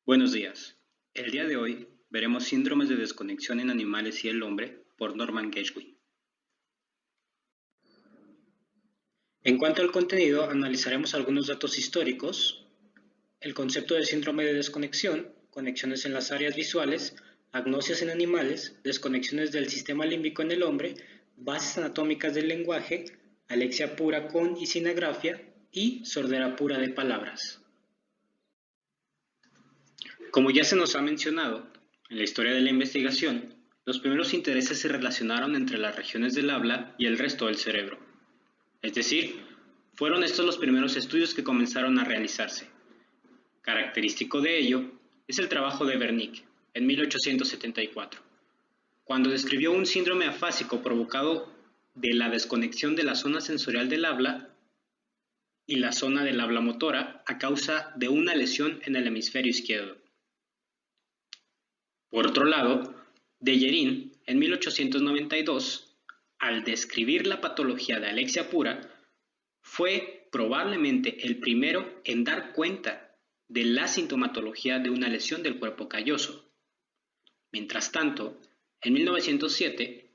Buenos días. El día de hoy veremos síndromes de desconexión en animales y el hombre por Norman Geschwin. En cuanto al contenido, analizaremos algunos datos históricos, el concepto de síndrome de desconexión, conexiones en las áreas visuales, agnosias en animales, desconexiones del sistema límbico en el hombre, bases anatómicas del lenguaje, alexia pura con y sin agrafia y sordera pura de palabras. Como ya se nos ha mencionado, en la historia de la investigación, los primeros intereses se relacionaron entre las regiones del habla y el resto del cerebro. Es decir, fueron estos los primeros estudios que comenzaron a realizarse. Característico de ello es el trabajo de Wernicke, en 1874, cuando describió un síndrome afásico provocado de la desconexión de la zona sensorial del habla y la zona del habla motora a causa de una lesión en el hemisferio izquierdo. Por otro lado, Dejerin, en 1892, al describir la patología de alexia pura, fue probablemente el primero en dar cuenta de la sintomatología de una lesión del cuerpo calloso. Mientras tanto, en 1907,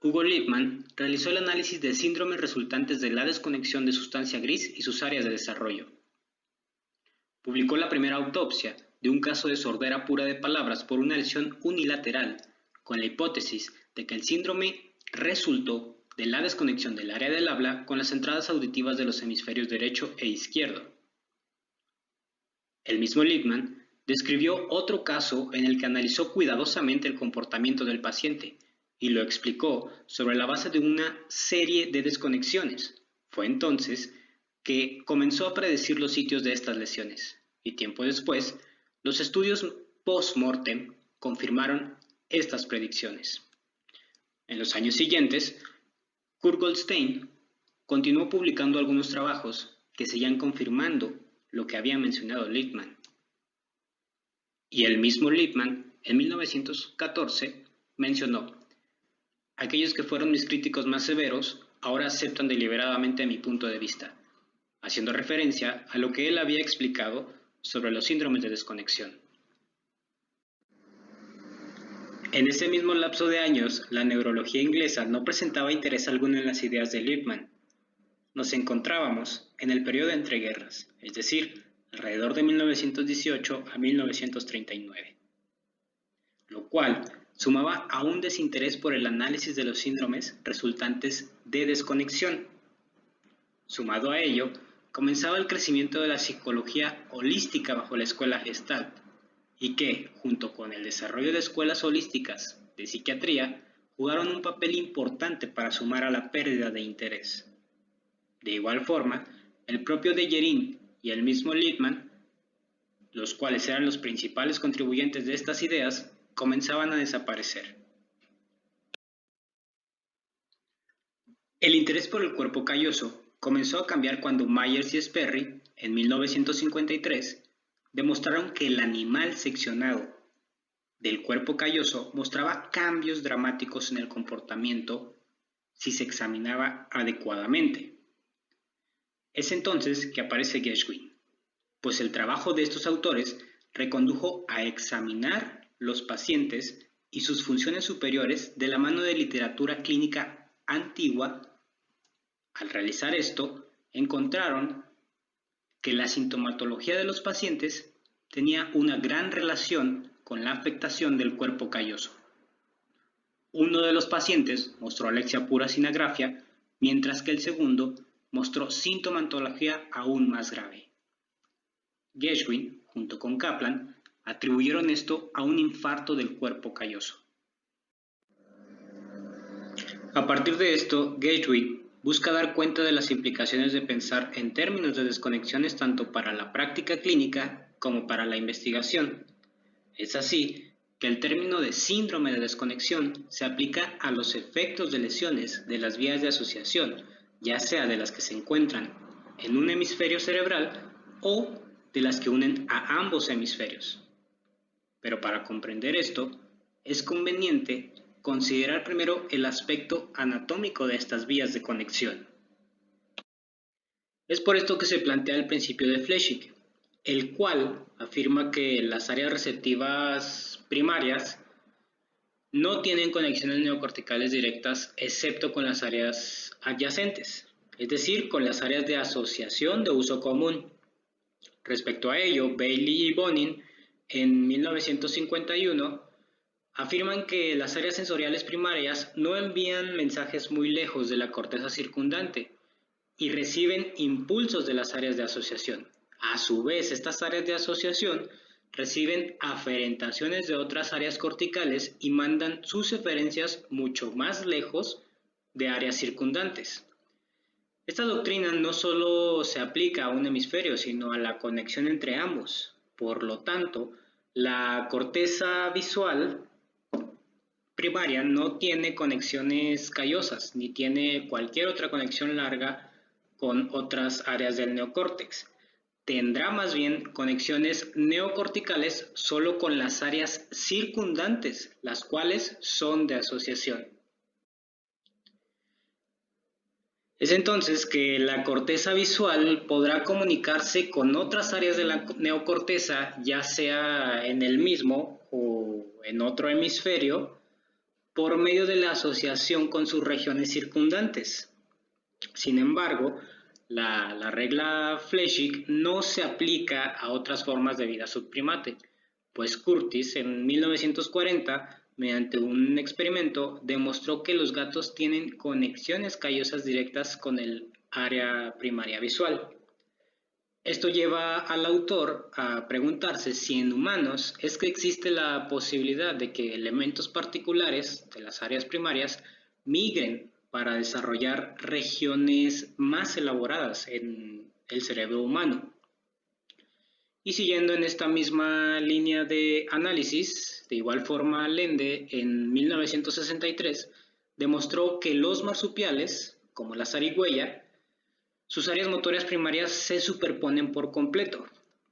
Hugo Lippmann realizó el análisis de síndromes resultantes de la desconexión de sustancia gris y sus áreas de desarrollo. Publicó la primera autopsia de un caso de sordera pura de palabras por una lesión unilateral, con la hipótesis de que el síndrome resultó de la desconexión del área del habla con las entradas auditivas de los hemisferios derecho e izquierdo. El mismo Lippmann describió otro caso en el que analizó cuidadosamente el comportamiento del paciente y lo explicó sobre la base de una serie de desconexiones. Fue entonces que comenzó a predecir los sitios de estas lesiones, y tiempo después, los estudios post-mortem confirmaron estas predicciones. En los años siguientes, Kurt Goldstein continuó publicando algunos trabajos que seguían confirmando lo que había mencionado Lippmann. Y el mismo Lippmann, en 1914, mencionó: aquellos que fueron mis críticos más severos ahora aceptan deliberadamente mi punto de vista, haciendo referencia a lo que él había explicado sobre los síndromes de desconexión. En ese mismo lapso de años, la neurología inglesa no presentaba interés alguno en las ideas de Lippmann. Nos encontrábamos en el periodo de entreguerras, es decir, alrededor de 1918 a 1939, lo cual sumaba a un desinterés por el análisis de los síndromes resultantes de desconexión. Sumado a ello, comenzaba el crecimiento de la psicología holística bajo la escuela Gestalt, y que, junto con el desarrollo de escuelas holísticas de psiquiatría, jugaron un papel importante para sumar a la pérdida de interés. De igual forma, el propio Dejerin y el mismo Lippmann, los cuales eran los principales contribuyentes de estas ideas, comenzaban a desaparecer. El interés por el cuerpo calloso comenzó a cambiar cuando Myers y Sperry, en 1953, demostraron que el animal seccionado del cuerpo calloso mostraba cambios dramáticos en el comportamiento si se examinaba adecuadamente. Es entonces que aparece Geschwin, pues el trabajo de estos autores recondujo a examinar los pacientes y sus funciones superiores de la mano de literatura clínica antigua. Al realizar esto, encontraron que la sintomatología de los pacientes tenía una gran relación con la afectación del cuerpo calloso. Uno de los pacientes mostró alexia pura sin agrafia, mientras que el segundo mostró sintomatología aún más grave. Geschwin, junto con Kaplan, atribuyeron esto a un infarto del cuerpo calloso. A partir de esto, Geschwin busca dar cuenta de las implicaciones de pensar en términos de desconexiones tanto para la práctica clínica como para la investigación. Es así que el término de síndrome de desconexión se aplica a los efectos de lesiones de las vías de asociación, ya sea de las que se encuentran en un hemisferio cerebral o de las que unen a ambos hemisferios. Pero para comprender esto, es conveniente considerar primero el aspecto anatómico de estas vías de conexión. Es por esto que se plantea el principio de Flechig, el cual afirma que las áreas receptivas primarias no tienen conexiones neocorticales directas excepto con las áreas adyacentes, es decir, con las áreas de asociación de uso común. Respecto a ello, Bailey y Bonin en 1951 afirman que las áreas sensoriales primarias no envían mensajes muy lejos de la corteza circundante y reciben impulsos de las áreas de asociación. A su vez, estas áreas de asociación reciben aferentaciones de otras áreas corticales y mandan sus eferencias mucho más lejos de áreas circundantes. Esta doctrina no solo se aplica a un hemisferio, sino a la conexión entre ambos. Por lo tanto, la corteza visual primaria no tiene conexiones callosas, ni tiene cualquier otra conexión larga con otras áreas del neocórtex. Tendrá más bien conexiones neocorticales solo con las áreas circundantes, las cuales son de asociación. Es entonces que la corteza visual podrá comunicarse con otras áreas de la neocorteza, ya sea en el mismo o en otro hemisferio, por medio de la asociación con sus regiones circundantes. Sin embargo, la regla Flechig no se aplica a otras formas de vida subprimate, pues Curtis en 1940, mediante un experimento, demostró que los gatos tienen conexiones callosas directas con el área primaria visual. Esto lleva al autor a preguntarse si en humanos es que existe la posibilidad de que elementos particulares de las áreas primarias migren para desarrollar regiones más elaboradas en el cerebro humano. Y siguiendo en esta misma línea de análisis, de igual forma Lende en 1963 demostró que los marsupiales, como la zarigüeya, sus áreas motoras primarias se superponen por completo,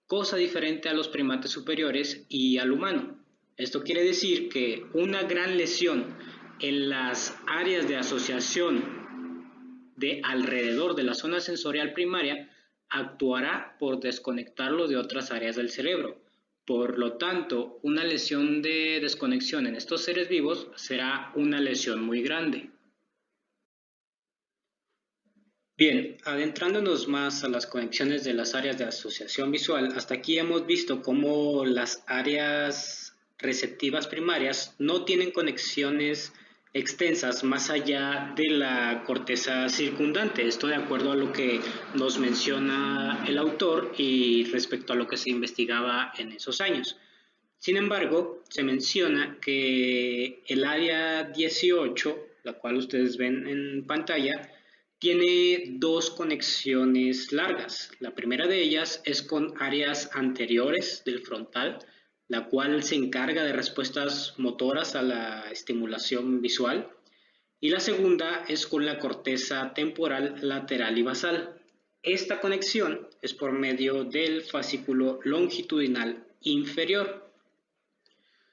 cosa diferente a los primates superiores y al humano. Esto quiere decir que una gran lesión en las áreas de asociación de alrededor de la zona sensorial primaria actuará por desconectarlo de otras áreas del cerebro. Por lo tanto, una lesión de desconexión en estos seres vivos será una lesión muy grande. Bien, adentrándonos más a las conexiones de las áreas de asociación visual, hasta aquí hemos visto cómo las áreas receptivas primarias no tienen conexiones extensas más allá de la corteza circundante. Esto de acuerdo a lo que nos menciona el autor y respecto a lo que se investigaba en esos años. Sin embargo, se menciona que el área 18, la cual ustedes ven en pantalla, tiene dos conexiones largas. La primera de ellas es con áreas anteriores del frontal, la cual se encarga de respuestas motoras a la estimulación visual. Y la segunda es con la corteza temporal lateral y basal. Esta conexión es por medio del fascículo longitudinal inferior.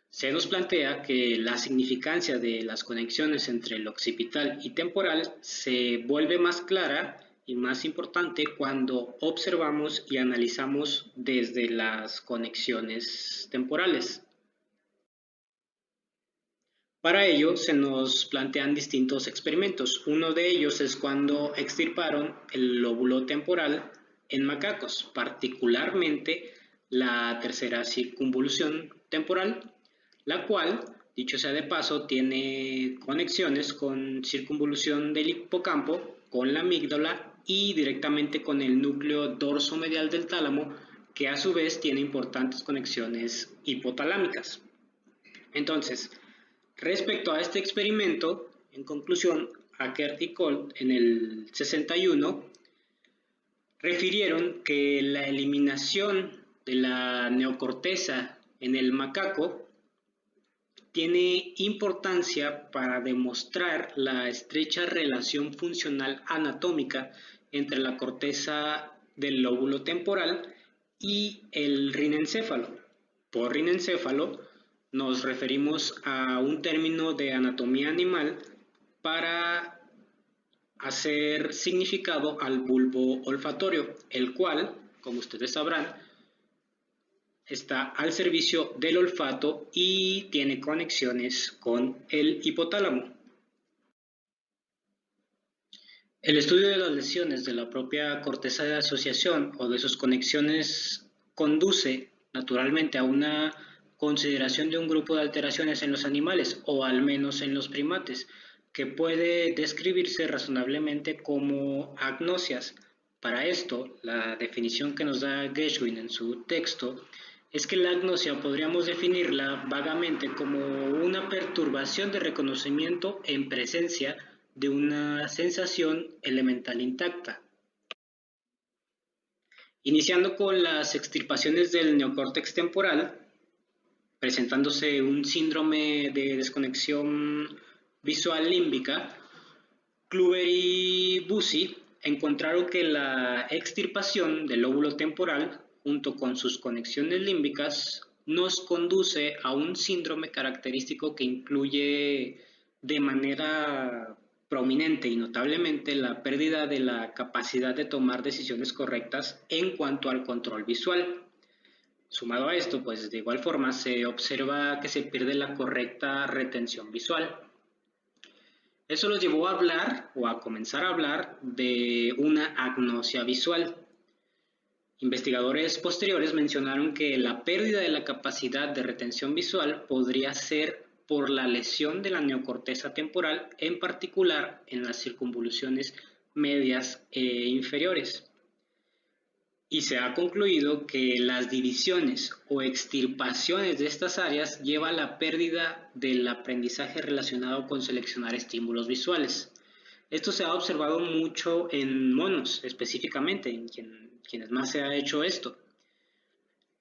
Se nos plantea que la significancia de las conexiones entre el occipital y temporal se vuelve más clara y más importante cuando observamos y analizamos desde las conexiones temporales. Para ello se nos plantean distintos experimentos. Uno de ellos es cuando extirparon el lóbulo temporal en macacos, particularmente la tercera circunvolución temporal, la cual, dicho sea de paso, tiene conexiones con circunvolución del hipocampo, con la amígdala y directamente con el núcleo dorsomedial del tálamo, que a su vez tiene importantes conexiones hipotalámicas. Entonces, respecto a este experimento, en conclusión, Ackert y Colt en el 61 refirieron que la eliminación de la neocorteza en el macaco tiene importancia para demostrar la estrecha relación funcional anatómica entre la corteza del lóbulo temporal y el rinencéfalo. Por rinencéfalo nos referimos a un término de anatomía animal para hacer significado al bulbo olfatorio, el cual, como ustedes sabrán, está al servicio del olfato y tiene conexiones con el hipotálamo. El estudio de las lesiones de la propia corteza de asociación o de sus conexiones conduce naturalmente a una consideración de un grupo de alteraciones en los animales o al menos en los primates, que puede describirse razonablemente como agnosias. Para esto, la definición que nos da Gershwin en su texto es que la agnosia podríamos definirla vagamente como una perturbación de reconocimiento en presencia de una sensación elemental intacta. Iniciando con las extirpaciones del neocórtex temporal, presentándose un síndrome de desconexión visual límbica, Kluver y Bucy encontraron que la extirpación del lóbulo temporal, junto con sus conexiones límbicas, nos conduce a un síndrome característico que incluye de manera prominente y notablemente la pérdida de la capacidad de tomar decisiones correctas en cuanto al control visual. Sumado a esto, pues de igual forma se observa que se pierde la correcta retención visual. Eso los llevó a hablar o a comenzar a hablar de una agnosia visual. Investigadores posteriores mencionaron que la pérdida de la capacidad de retención visual podría ser por la lesión de la neocorteza temporal, en particular en las circunvoluciones medias e inferiores. Y se ha concluido que las divisiones o extirpaciones de estas áreas lleva a la pérdida del aprendizaje relacionado con seleccionar estímulos visuales. Esto se ha observado mucho en monos, específicamente, en quienes más se ha hecho esto.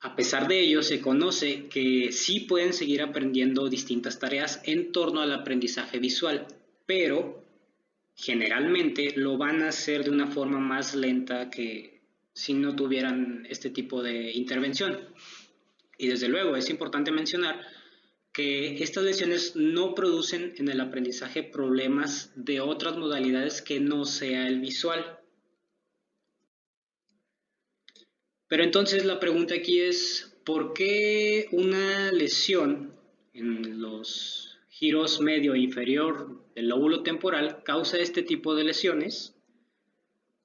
A pesar de ello, se conoce que sí pueden seguir aprendiendo distintas tareas en torno al aprendizaje visual, pero generalmente lo van a hacer de una forma más lenta que si no tuvieran este tipo de intervención. Y desde luego es importante mencionar que estas lesiones no producen en el aprendizaje problemas de otras modalidades que no sea el visual. Pero entonces la pregunta aquí es, ¿por qué una lesión en los giros medio e inferior del lóbulo temporal causa este tipo de lesiones?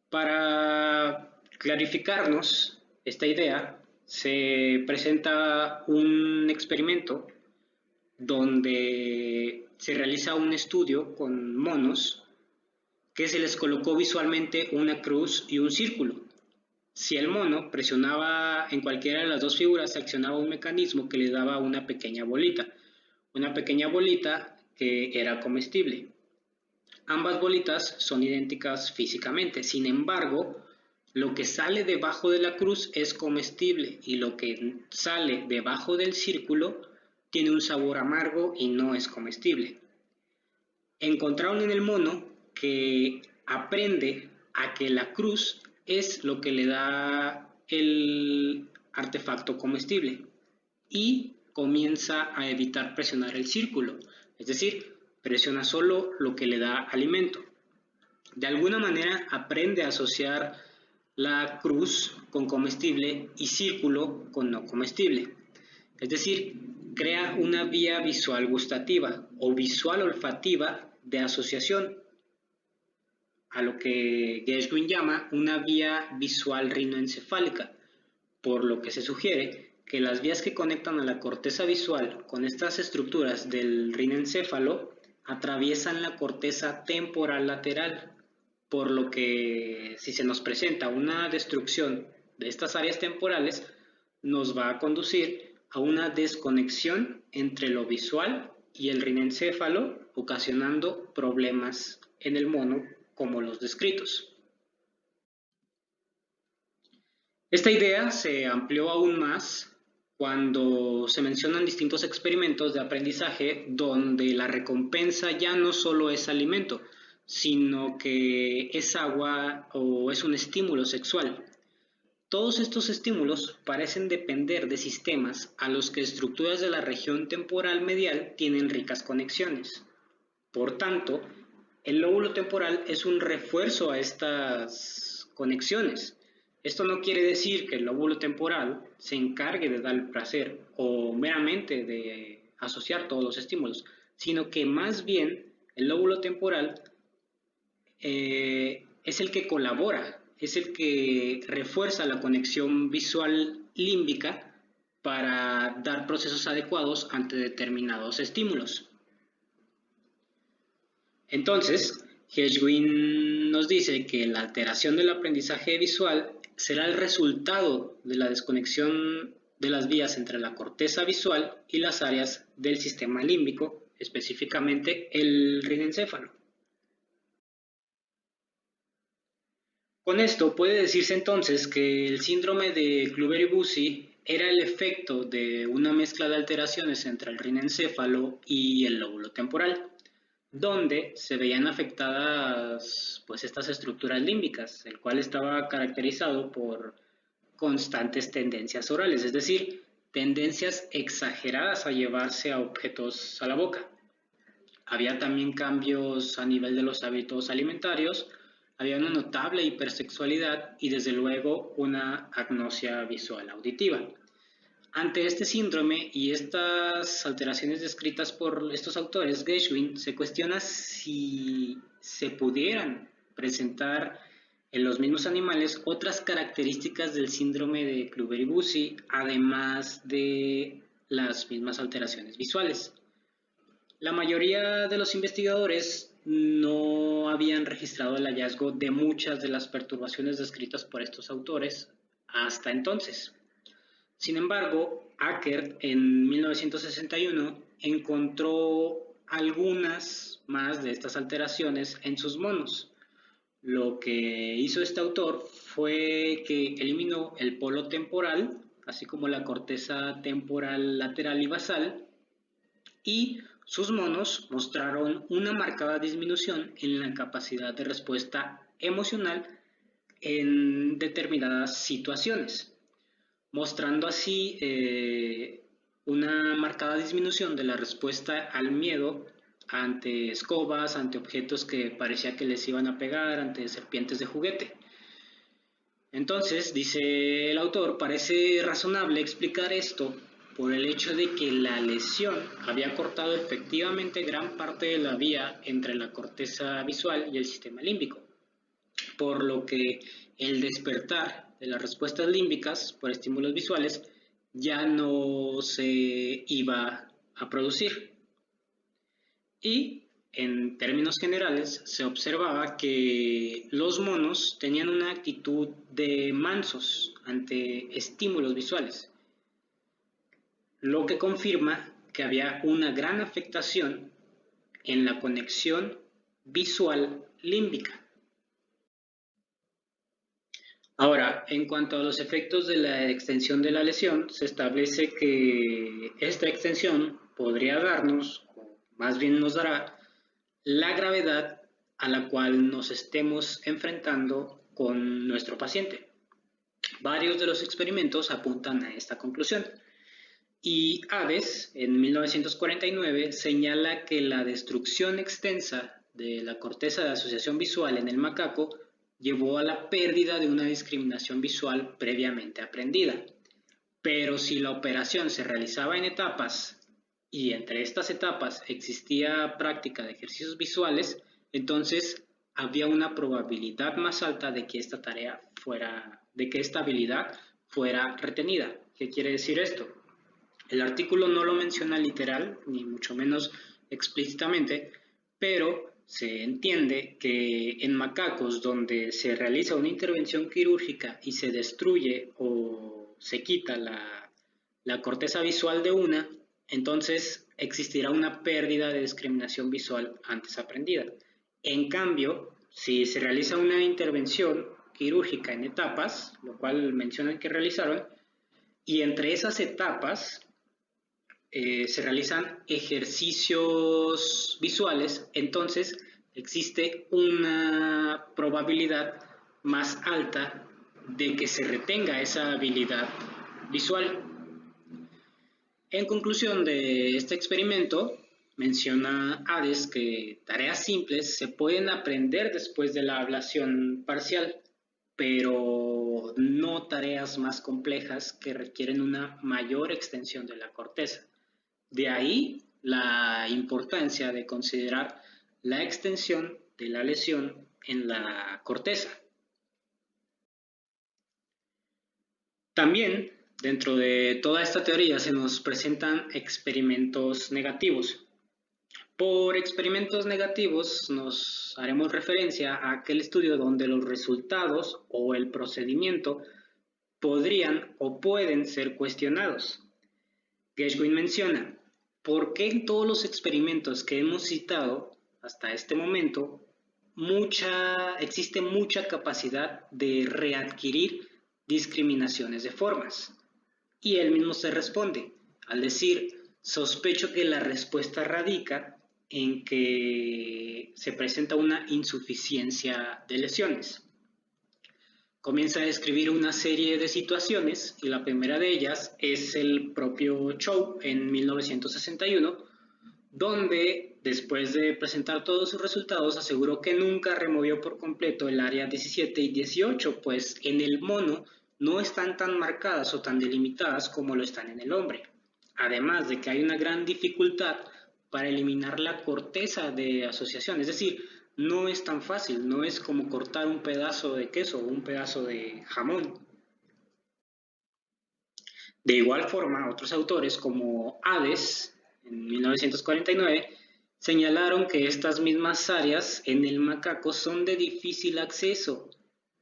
Para clarificarnos esta idea, se presenta un experimento donde se realiza un estudio con monos que se les colocó visualmente una cruz y un círculo. Si el mono presionaba en cualquiera de las dos figuras, se accionaba un mecanismo que le daba una pequeña bolita que era comestible. Ambas bolitas son idénticas físicamente, sin embargo, lo que sale debajo de la cruz es comestible y lo que sale debajo del círculo tiene un sabor amargo y no es comestible. Encontraron en el mono que aprende a que la cruz es lo que le da el artefacto comestible y comienza a evitar presionar el círculo, es decir, presiona solo lo que le da alimento. De alguna manera aprende a asociar la cruz con comestible y círculo con no comestible. Es decir, crea una vía visual gustativa o visual olfativa de asociación, a lo que Gershwin llama una vía visual rinoencefálica, por lo que se sugiere que las vías que conectan a la corteza visual con estas estructuras del rinencéfalo atraviesan la corteza temporal lateral, por lo que si se nos presenta una destrucción de estas áreas temporales, nos va a conducir a una desconexión entre lo visual y el rinencéfalo, ocasionando problemas en el mono como los descritos. Esta idea se amplió aún más cuando se mencionan distintos experimentos de aprendizaje donde la recompensa ya no solo es alimento, sino que es agua o es un estímulo sexual. Todos estos estímulos parecen depender de sistemas a los que estructuras de la región temporal medial tienen ricas conexiones. Por tanto, el lóbulo temporal es un refuerzo a estas conexiones, Esto no quiere decir que el lóbulo temporal se encargue de dar el placer o meramente de asociar todos los estímulos, sino que más bien el lóbulo temporal es el que colabora, es el que refuerza la conexión visual límbica para dar procesos adecuados ante determinados estímulos. Entonces, Hirschwin nos dice que la alteración del aprendizaje visual será el resultado de la desconexión de las vías entre la corteza visual y las áreas del sistema límbico, específicamente el rinencéfalo. Con esto puede decirse entonces que el síndrome de Kluver-Bucy era el efecto de una mezcla de alteraciones entre el rinencéfalo y el lóbulo temporal, donde se veían afectadas pues estas estructuras límbicas, el cual estaba caracterizado por constantes tendencias orales, es decir, tendencias exageradas a llevarse a objetos a la boca. Había también cambios a nivel de los hábitos alimentarios, había una notable hipersexualidad y desde luego una agnosia visual auditiva. Ante este síndrome y estas alteraciones descritas por estos autores, Gershwin se cuestiona si se pudieran presentar en los mismos animales otras características del síndrome de Kluver-Bucy, además de las mismas alteraciones visuales. La mayoría de los investigadores no habían registrado el hallazgo de muchas de las perturbaciones descritas por estos autores hasta entonces. Sin embargo, Acker en 1961 encontró algunas más de estas alteraciones en sus monos. Lo que hizo este autor fue que eliminó el polo temporal, así como la corteza temporal lateral y basal, y sus monos mostraron una marcada disminución en la capacidad de respuesta emocional en determinadas situaciones, mostrando así una marcada disminución de la respuesta al miedo ante escobas, ante objetos que parecía que les iban a pegar, ante serpientes de juguete. Entonces, dice el autor, parece razonable explicar esto por el hecho de que la lesión había cortado efectivamente gran parte de la vía entre la corteza visual y el sistema límbico, por lo que el despertar de las respuestas límbicas por estímulos visuales ya no se iba a producir. Y en términos generales se observaba que los monos tenían una actitud de mansos ante estímulos visuales, lo que confirma que había una gran afectación en la conexión visual límbica. Ahora, en cuanto a los efectos de la extensión de la lesión, se establece que esta extensión podría darnos, o más bien nos dará, la gravedad a la cual nos estemos enfrentando con nuestro paciente. Varios de los experimentos apuntan a esta conclusión. Y Hades, en 1949, señala que la destrucción extensa de la corteza de asociación visual en el macaco llevó a la pérdida de una discriminación visual previamente aprendida. Pero si la operación se realizaba en etapas y entre estas etapas existía práctica de ejercicios visuales, entonces había una probabilidad más alta de que esta tarea fuera, de que esta habilidad fuera retenida. ¿Qué quiere decir esto? El artículo no lo menciona literal, ni mucho menos explícitamente, pero se entiende que en macacos donde se realiza una intervención quirúrgica y se destruye o se quita la corteza visual de una, entonces existirá una pérdida de discriminación visual antes aprendida. En cambio, si se realiza una intervención quirúrgica en etapas, lo cual mencionan que realizaron, y entre esas etapas se realizan ejercicios visuales, entonces existe una probabilidad más alta de que se retenga esa habilidad visual. En conclusión de este experimento, menciona Hades que tareas simples se pueden aprender después de la ablación parcial, pero no tareas más complejas que requieren una mayor extensión de la corteza. De ahí la importancia de considerar la extensión de la lesión en la corteza. También, dentro de toda esta teoría se nos presentan experimentos negativos. Por experimentos negativos nos haremos referencia a aquel estudio donde los resultados o el procedimiento podrían o pueden ser cuestionados. Gershwin menciona, ¿por qué en todos los experimentos que hemos citado hasta este momento existe mucha capacidad de readquirir discriminaciones de formas? Y él mismo se responde al decir, sospecho que la respuesta radica en que se presenta una insuficiencia de lesiones. Comienza a describir una serie de situaciones y la primera de ellas es el propio Chow en 1961, donde después de presentar todos sus resultados aseguró que nunca removió por completo el área 17 y 18, pues en el mono no están tan marcadas o tan delimitadas como lo están en el hombre. Además de que hay una gran dificultad para eliminar la corteza de asociación, es decir, no es tan fácil, no es como cortar un pedazo de queso o un pedazo de jamón. De igual forma, otros autores como Hades, en 1949, señalaron que estas mismas áreas en el macaco son de difícil acceso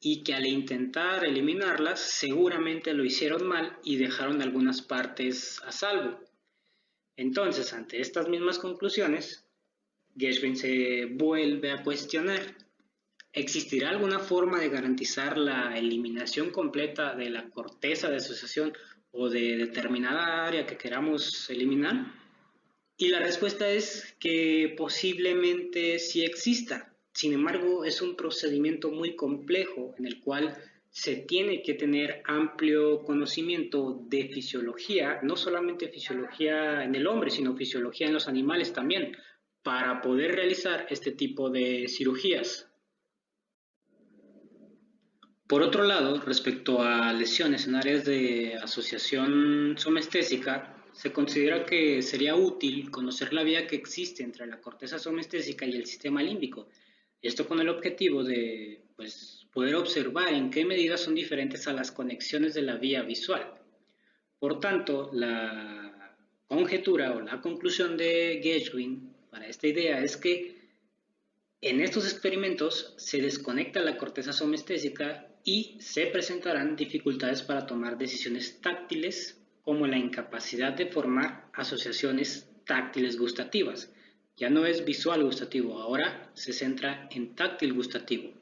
y que al intentar eliminarlas seguramente lo hicieron mal y dejaron algunas partes a salvo. Entonces, ante estas mismas conclusiones, Gershwin se vuelve a cuestionar, ¿existirá alguna forma de garantizar la eliminación completa de la corteza de asociación o de determinada área que queramos eliminar? Y la respuesta es que posiblemente sí exista. Sin embargo, es un procedimiento muy complejo en el cual se tiene que tener amplio conocimiento de fisiología, no solamente fisiología en el hombre, sino fisiología en los animales también, para poder realizar este tipo de cirugías. Por otro lado, respecto a lesiones en áreas de asociación somestésica, se considera que sería útil conocer la vía que existe entre la corteza somestésica y el sistema límbico. Esto con el objetivo de poder observar en qué medidas son diferentes a las conexiones de la vía visual. Por tanto, la conjetura o la conclusión de Gershwin para esta idea es que en estos experimentos se desconecta la corteza somestésica y se presentarán dificultades para tomar decisiones táctiles como la incapacidad de formar asociaciones táctiles gustativas. Ya no es visual gustativo, ahora se centra en táctil gustativo.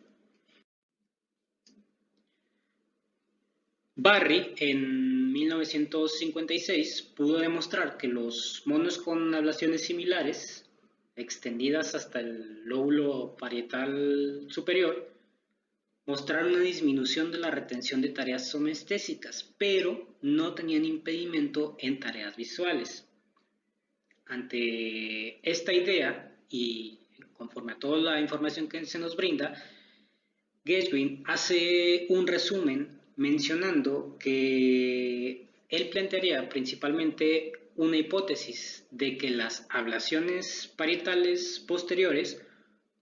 Barry en 1956 pudo demostrar que los monos con ablaciones similares, extendidas hasta el lóbulo parietal superior, mostraron una disminución de la retención de tareas somestésicas, pero no tenían impedimento en tareas visuales. Ante esta idea y conforme a toda la información que se nos brinda, Gershwin hace un resumen mencionando que él plantearía principalmente una hipótesis de que las ablaciones parietales posteriores,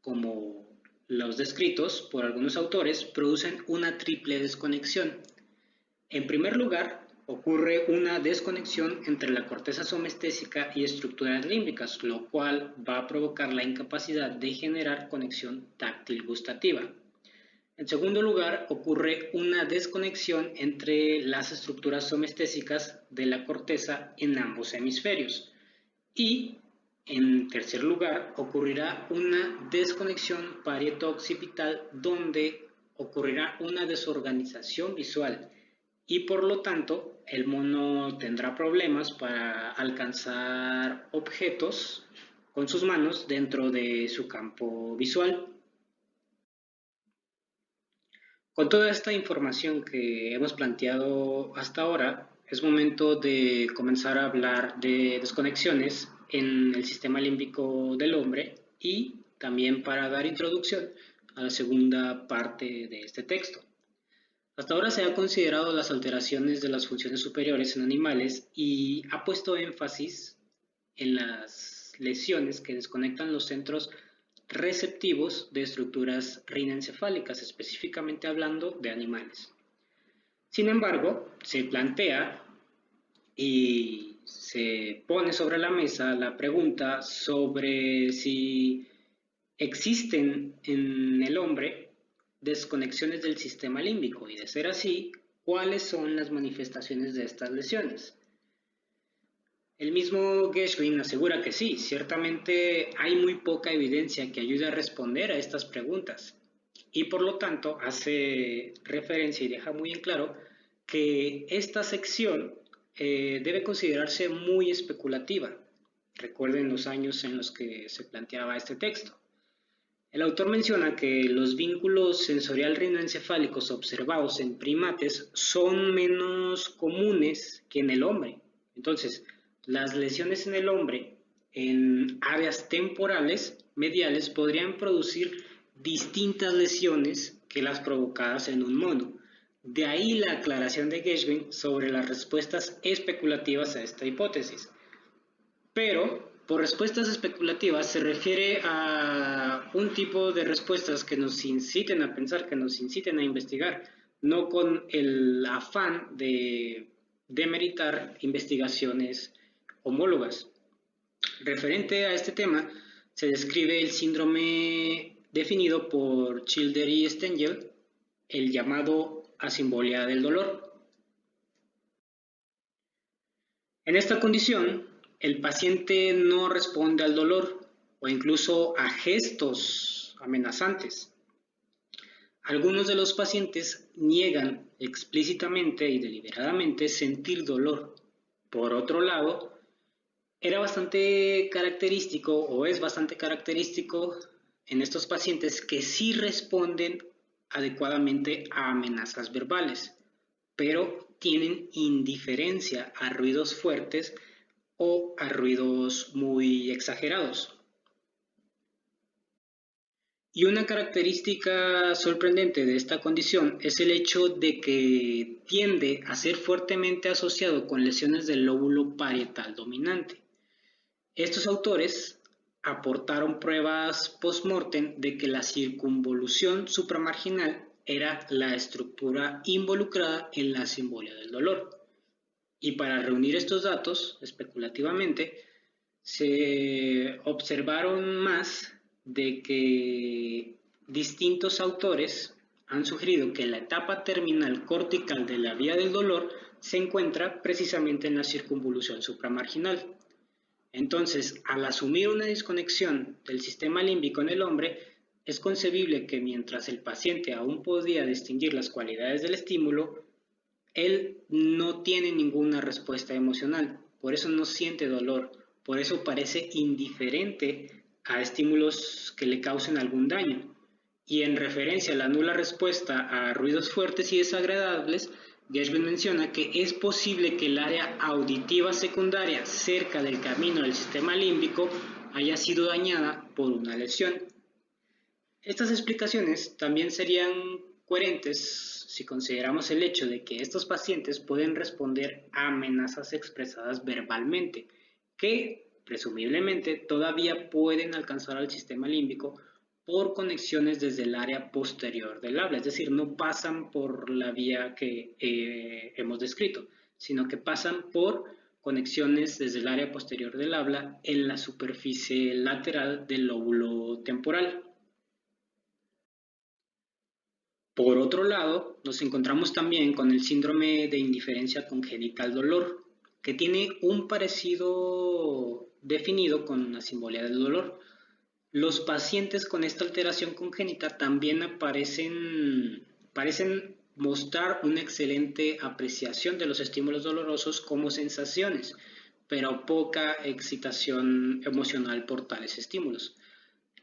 como los descritos por algunos autores, producen una triple desconexión. En primer lugar, ocurre una desconexión entre la corteza somestésica y estructuras límbicas, lo cual va a provocar la incapacidad de generar conexión táctil gustativa. En segundo lugar, ocurre una desconexión entre las estructuras somestésicas de la corteza en ambos hemisferios. Y, en tercer lugar, ocurrirá una desconexión parieto-occipital donde ocurrirá una desorganización visual y por lo tanto el mono tendrá problemas para alcanzar objetos con sus manos dentro de su campo visual. Con toda esta información que hemos planteado hasta ahora, es momento de comenzar a hablar de desconexiones en el sistema límbico del hombre y también para dar introducción a la segunda parte de este texto. Hasta ahora se ha considerado las alteraciones de las funciones superiores en animales y ha puesto énfasis en las lesiones que desconectan los centros receptivos de estructuras rinencefálicas, específicamente hablando de animales. Sin embargo, se plantea y se pone sobre la mesa la pregunta sobre si existen en el hombre desconexiones del sistema límbico y, de ser así, cuáles son las manifestaciones de estas lesiones. El mismo Gershwin asegura que sí, ciertamente hay muy poca evidencia que ayude a responder a estas preguntas y por lo tanto hace referencia y deja muy en claro que esta sección debe considerarse muy especulativa. Recuerden los años en los que se planteaba este texto. El autor menciona que los vínculos sensorial rinoencefálicos observados en primates son menos comunes que en el hombre. Entonces, las lesiones en el hombre en áreas temporales mediales podrían producir distintas lesiones que las provocadas en un mono. De ahí la aclaración de Gershwin sobre las respuestas especulativas a esta hipótesis. Pero por respuestas especulativas se refiere a un tipo de respuestas que nos inciten a pensar, que nos inciten a investigar, no con el afán de demeritar investigaciones homólogas. Referente a este tema, se describe el síndrome definido por Childer y Stengel, el llamado asimbolia del dolor. En esta condición, el paciente no responde al dolor o incluso a gestos amenazantes. Algunos de los pacientes niegan explícitamente y deliberadamente sentir dolor. Por otro lado, era bastante característico o es bastante característico en estos pacientes que sí responden adecuadamente a amenazas verbales, pero tienen indiferencia a ruidos fuertes o a ruidos muy exagerados. Y una característica sorprendente de esta condición es el hecho de que tiende a ser fuertemente asociado con lesiones del lóbulo parietal dominante. Estos autores aportaron pruebas post-mortem de que la circunvolución supramarginal era la estructura involucrada en la simbolia del dolor. Y para reunir estos datos, especulativamente, se observaron más de que distintos autores han sugerido que la etapa terminal cortical de la vía del dolor se encuentra precisamente en la circunvolución supramarginal. Entonces, al asumir una desconexión del sistema límbico en el hombre, es concebible que mientras el paciente aún podía distinguir las cualidades del estímulo, él no tiene ninguna respuesta emocional, por eso no siente dolor, por eso parece indiferente a estímulos que le causen algún daño. Y en referencia a la nula respuesta a ruidos fuertes y desagradables, Gershwin menciona que es posible que el área auditiva secundaria cerca del camino del sistema límbico haya sido dañada por una lesión. Estas explicaciones también serían coherentes si consideramos el hecho de que estos pacientes pueden responder a amenazas expresadas verbalmente, que presumiblemente todavía pueden alcanzar al sistema límbico por conexiones desde el área posterior del habla, es decir, no pasan por la vía que hemos descrito, sino que pasan por conexiones desde el área posterior del habla en la superficie lateral del lóbulo temporal. Por otro lado, nos encontramos también con el síndrome de indiferencia congénita al dolor, que tiene un parecido definido con la simbolía del dolor. Los pacientes con esta alteración congénita también parecen mostrar una excelente apreciación de los estímulos dolorosos como sensaciones, pero poca excitación emocional por tales estímulos.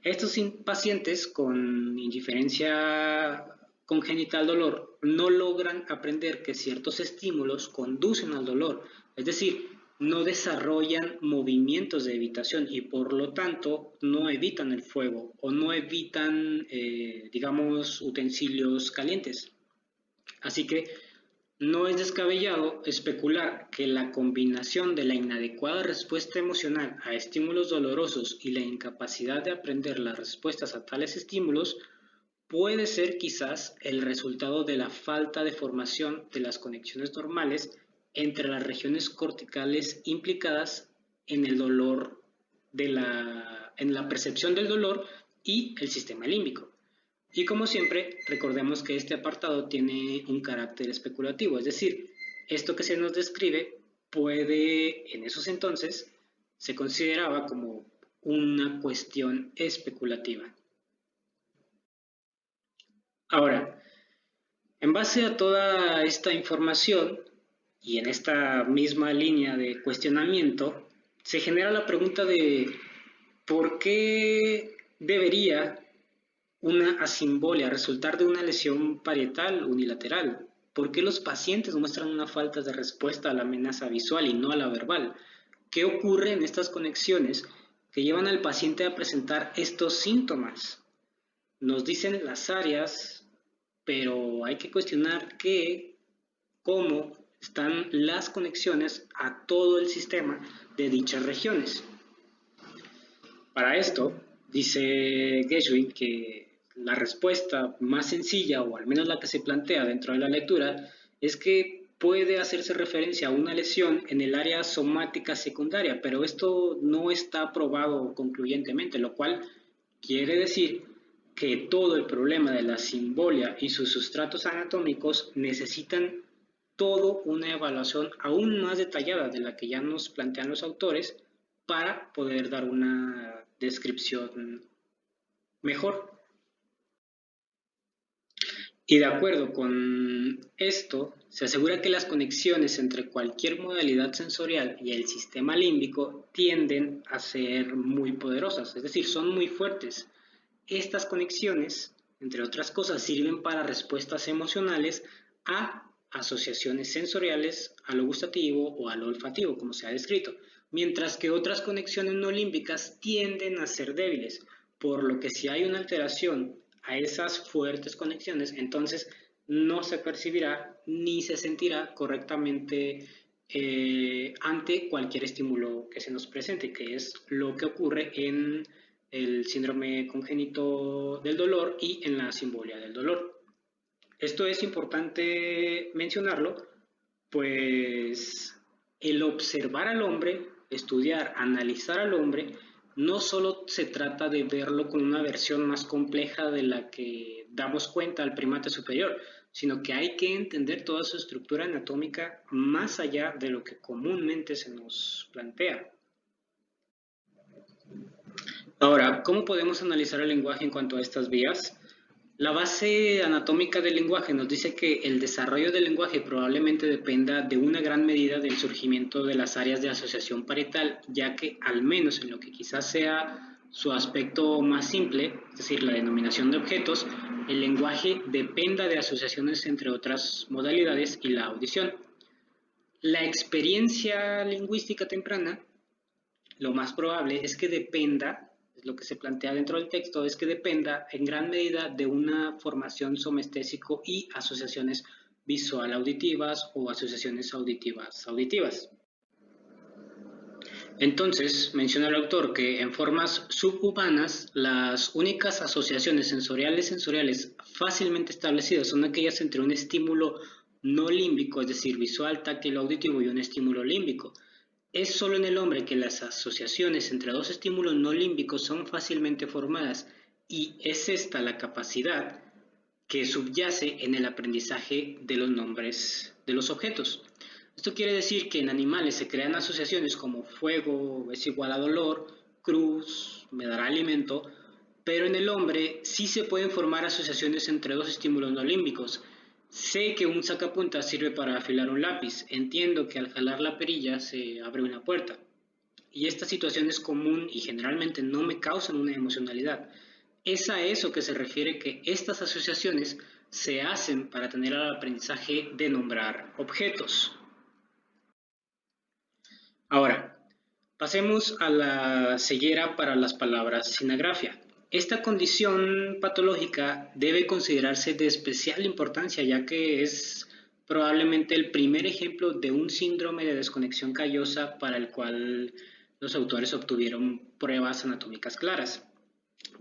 Estos pacientes con indiferencia congénita al dolor no logran aprender que ciertos estímulos conducen al dolor, es decir, no desarrollan movimientos de evitación y por lo tanto no evitan el fuego o no evitan, digamos, utensilios calientes. Así que no es descabellado especular que la combinación de la inadecuada respuesta emocional a estímulos dolorosos y la incapacidad de aprender las respuestas a tales estímulos puede ser quizás el resultado de la falta de formación de las conexiones normales entre las regiones corticales implicadas en el dolor en la percepción del dolor y el sistema límbico. Y como siempre, recordemos que este apartado tiene un carácter especulativo, es decir, esto que se nos describe puede, en esos entonces, se consideraba como una cuestión especulativa. Ahora, en base a toda esta información y en esta misma línea de cuestionamiento, se genera la pregunta de ¿por qué debería una asimbolia resultar de una lesión parietal unilateral? ¿Por qué los pacientes muestran una falta de respuesta a la amenaza visual y no a la verbal? ¿Qué ocurre en estas conexiones que llevan al paciente a presentar estos síntomas? Nos dicen las áreas, pero hay que cuestionar cómo están las conexiones a todo el sistema de dichas regiones. Para esto, dice Geschwin que la respuesta más sencilla, o al menos la que se plantea dentro de la lectura, es que puede hacerse referencia a una lesión en el área somática secundaria, pero esto no está probado concluyentemente, lo cual quiere decir que todo el problema de la simbolia y sus sustratos anatómicos necesitan todo una evaluación aún más detallada de la que ya nos plantean los autores para poder dar una descripción mejor. Y de acuerdo con esto, se asegura que las conexiones entre cualquier modalidad sensorial y el sistema límbico tienden a ser muy poderosas, es decir, son muy fuertes. Estas conexiones, entre otras cosas, sirven para respuestas emocionales a asociaciones sensoriales, a lo gustativo o a lo olfativo, como se ha descrito, mientras que otras conexiones no límbicas tienden a ser débiles, por lo que si hay una alteración a esas fuertes conexiones, entonces no se percibirá ni se sentirá correctamente ante cualquier estímulo que se nos presente, que es lo que ocurre en el síndrome congénito del dolor y en la simbolia del dolor. Esto es importante mencionarlo, pues el observar al hombre, estudiar, analizar al hombre, no solo se trata de verlo con una versión más compleja de la que damos cuenta al primate superior, sino que hay que entender toda su estructura anatómica más allá de lo que comúnmente se nos plantea. Ahora, ¿cómo podemos analizar el lenguaje en cuanto a estas vías? La base anatómica del lenguaje nos dice que el desarrollo del lenguaje probablemente dependa de una gran medida del surgimiento de las áreas de asociación parietal, ya que al menos en lo que quizás sea su aspecto más simple, es decir, la denominación de objetos, el lenguaje dependa de asociaciones entre otras modalidades y la audición. La experiencia lingüística temprana lo más probable es que dependa, es lo que se plantea dentro del texto, es que dependa en gran medida de una formación somestésico y asociaciones visual auditivas o asociaciones auditivas. Entonces, menciona el autor que en formas subhumanas, las únicas asociaciones sensoriales fácilmente establecidas son aquellas entre un estímulo no límbico, es decir, visual, táctil, auditivo, y un estímulo límbico. Es solo en el hombre que las asociaciones entre dos estímulos no límbicos son fácilmente formadas, y es esta la capacidad que subyace en el aprendizaje de los nombres de los objetos. Esto quiere decir que en animales se crean asociaciones como fuego es igual a dolor, cruz me dará alimento, pero en el hombre sí se pueden formar asociaciones entre dos estímulos no límbicos. Sé que un sacapuntas sirve para afilar un lápiz, entiendo que al jalar la perilla se abre una puerta. Y esta situación es común y generalmente no me causan una emocionalidad. Es a eso que se refiere que estas asociaciones se hacen para tener el aprendizaje de nombrar objetos. Ahora, pasemos a la ceguera para las palabras sin agrafia. Esta condición patológica debe considerarse de especial importancia, ya que es probablemente el primer ejemplo de un síndrome de desconexión callosa para el cual los autores obtuvieron pruebas anatómicas claras.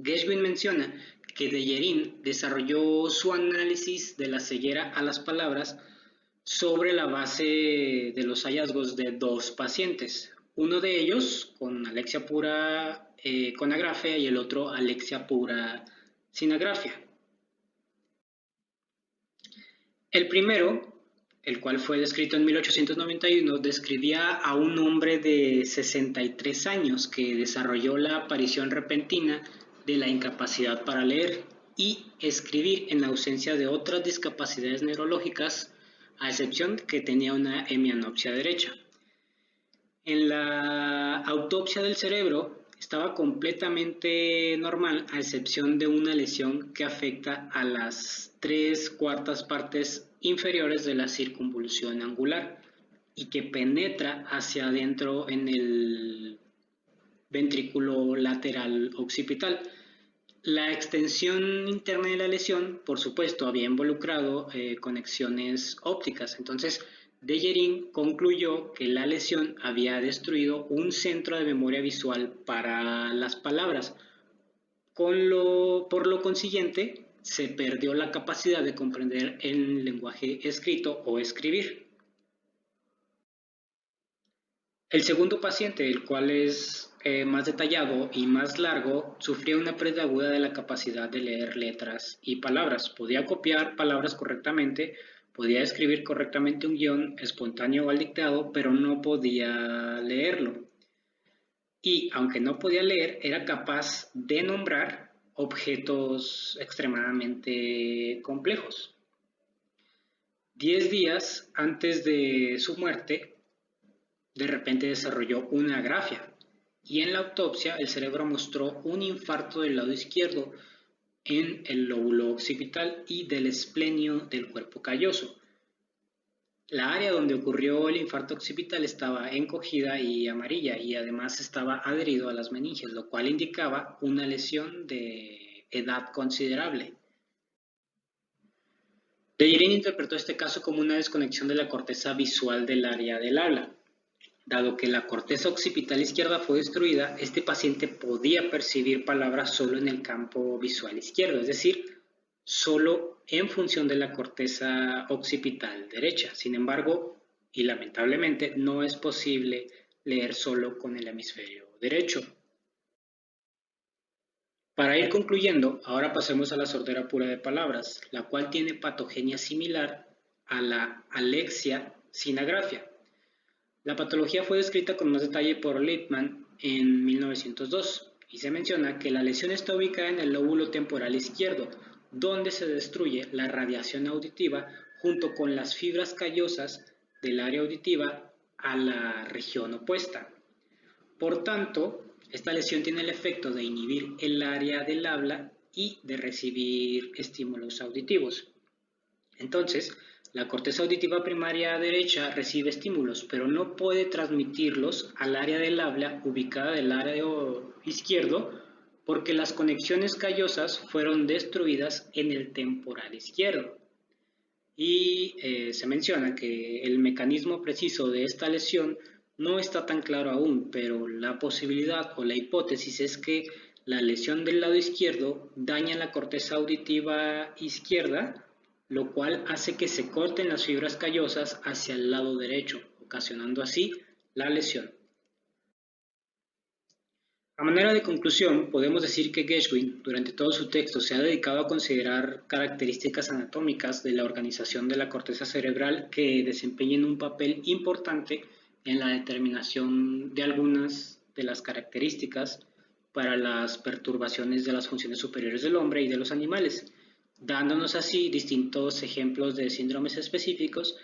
Geschwin menciona que Dejerin desarrolló su análisis de la ceguera a las palabras sobre la base de los hallazgos de dos pacientes, uno de ellos con alexia pura con agrafia y el otro alexia pura sin agrafia. El primero, el cual fue descrito en 1891, describía a un hombre de 63 años que desarrolló la aparición repentina de la incapacidad para leer y escribir en ausencia de otras discapacidades neurológicas, a excepción que tenía una hemianopsia derecha. En la autopsia del cerebro estaba completamente normal, a excepción de una lesión que afecta a las 3/4 partes inferiores de la circunvolución angular y que penetra hacia adentro en el ventrículo lateral occipital. La extensión interna de la lesión, por supuesto, había involucrado conexiones ópticas. Entonces, Dejerin concluyó que la lesión había destruido un centro de memoria visual para las palabras. Por lo consiguiente, se perdió la capacidad de comprender el lenguaje escrito o escribir. El segundo paciente, el cual es más detallado y más largo, sufría una pérdida aguda de la capacidad de leer letras y palabras. Podía copiar palabras correctamente, podía escribir correctamente un guión espontáneo o al dictado, pero no podía leerlo. Y aunque no podía leer, era capaz de nombrar objetos extremadamente complejos. 10 días antes de su muerte, de repente desarrolló una agrafia y en la autopsia el cerebro mostró un infarto del lado izquierdo en el lóbulo occipital y del esplenio del cuerpo calloso. La área donde ocurrió el infarto occipital estaba encogida y amarilla y además estaba adherido a las meninges, lo cual indicaba una lesión de edad considerable. Dejerin interpretó este caso como una desconexión de la corteza visual del área del habla. Dado que la corteza occipital izquierda fue destruida, este paciente podía percibir palabras solo en el campo visual izquierdo, es decir, solo en función de la corteza occipital derecha. Sin embargo, y lamentablemente, no es posible leer solo con el hemisferio derecho. Para ir concluyendo, ahora pasemos a la sordera pura de palabras, la cual tiene patogenia similar a la alexia sin agrafia. La patología fue descrita con más detalle por Lippmann en 1902 y se menciona que la lesión está ubicada en el lóbulo temporal izquierdo, donde se destruye la radiación auditiva junto con las fibras callosas del área auditiva a la región opuesta. Por tanto, esta lesión tiene el efecto de inhibir el área del habla y de recibir estímulos auditivos. Entonces, la corteza auditiva primaria derecha recibe estímulos, pero no puede transmitirlos al área del habla ubicada del área izquierdo porque las conexiones callosas fueron destruidas en el temporal izquierdo. Y se menciona que el mecanismo preciso de esta lesión no está tan claro aún, pero la posibilidad o la hipótesis es que la lesión del lado izquierdo daña la corteza auditiva izquierda, lo cual hace que se corten las fibras callosas hacia el lado derecho, ocasionando así la lesión. A manera de conclusión, podemos decir que Geschwin, durante todo su texto, se ha dedicado a considerar características anatómicas de la organización de la corteza cerebral que desempeñan un papel importante en la determinación de algunas de las características para las perturbaciones de las funciones superiores del hombre y de los animales, dándonos así distintos ejemplos de síndromes específicos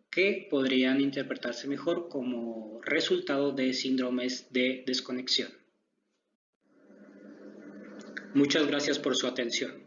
que podrían interpretarse mejor como resultado de síndromes de desconexión. Muchas gracias por su atención.